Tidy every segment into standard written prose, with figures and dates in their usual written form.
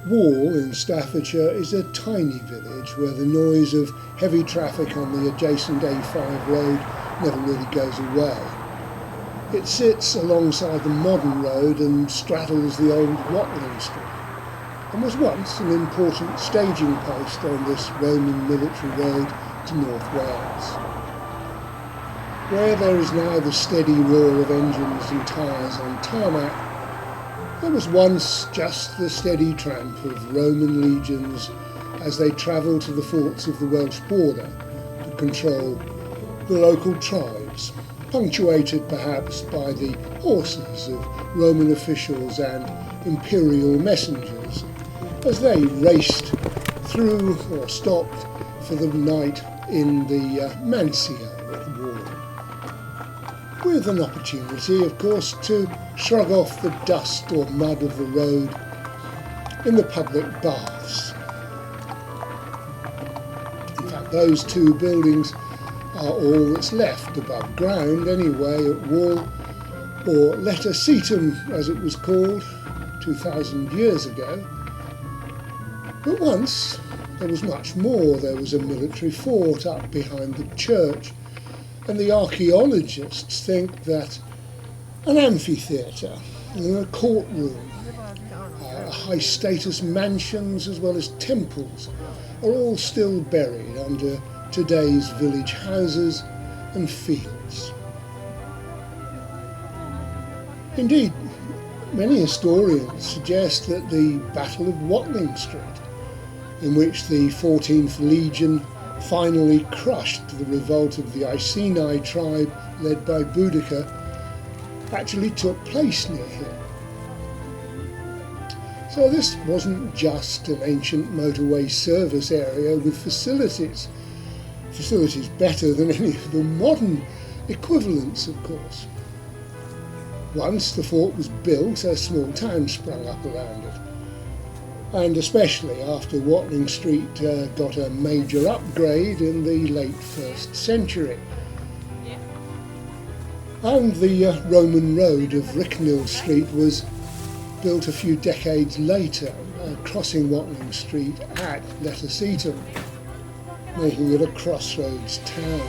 Wall in Staffordshire is a tiny village where the noise of heavy traffic on the adjacent A5 road never really goes away. It sits alongside the modern road and straddles the old Watling Street, and was once an important staging post on this Roman military road to North Wales. Where there is now the steady roar of engines and tyres on tarmac, there was once just the steady tramp of Roman legions as they travelled to the forts of the Welsh border to control the local tribes, punctuated perhaps by the horses of Roman officials and Imperial messengers as they raced through or stopped for the night in the Mansio at the wall, with an opportunity, of course, to shrug off the dust or mud of the road in the public baths. In fact, those two buildings are all that's left above ground anyway at Wall, or Letocetum as it was called 2,000 years ago. But once there was much more. There was a military fort up behind the church, and the archaeologists think that an amphitheatre and a courtroom, high-status mansions as well as temples are all still buried under today's village houses and fields. Indeed, many historians suggest that the Battle of Watling Street, in which the 14th Legion finally crushed the revolt of the Iceni tribe led by Boudicca, actually took place near here. So this wasn't just an ancient motorway service area with facilities better than any of the modern equivalents, of course. Once the fort was built, a small town sprung up around it, and especially after Watling Street got a major upgrade in the late 1st century. And the Roman road of Ricknell Street was built a few decades later, crossing Watling Street at Letocetum, making it a crossroads town.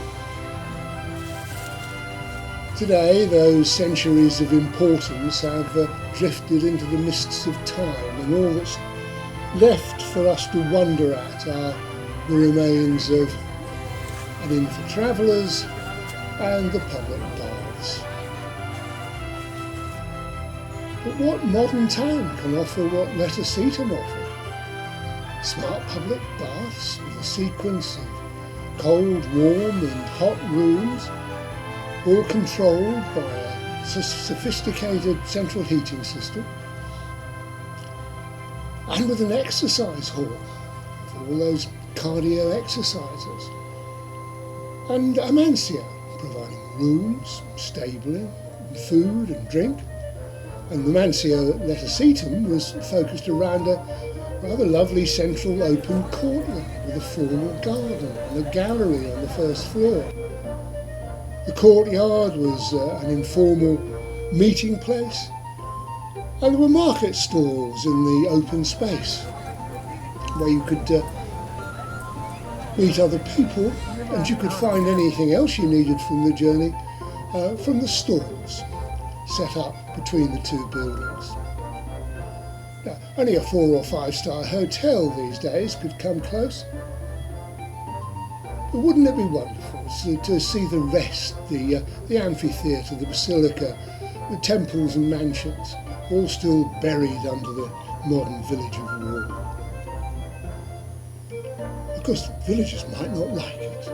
Today, those centuries of importance have drifted into the mists of time, and all that's left for us to wonder at are the remains of an inn for travellers and the public baths. But what modern town can offer what Letocetum offered? Smart public baths with a sequence of cold, warm and hot rooms, all controlled by a sophisticated central heating system, and with an exercise hall for all those cardio exercisers, and a Mansio providing rooms, stabling, food and drink. And the Mansio at Letocetum was focused around a rather lovely central open courtyard with a formal garden and a gallery on the first floor. The courtyard was an informal meeting place, and there were market stalls in the open space where you could meet other people, and you could find anything else you needed from the journey from the stalls set up between the two buildings. Now, only a 4 or 5 star hotel these days could come close. But wouldn't it be wonderful to see the rest, the amphitheatre, the basilica, the temples and mansions, all still buried under the modern village of Wall? Of course, villagers might not like it.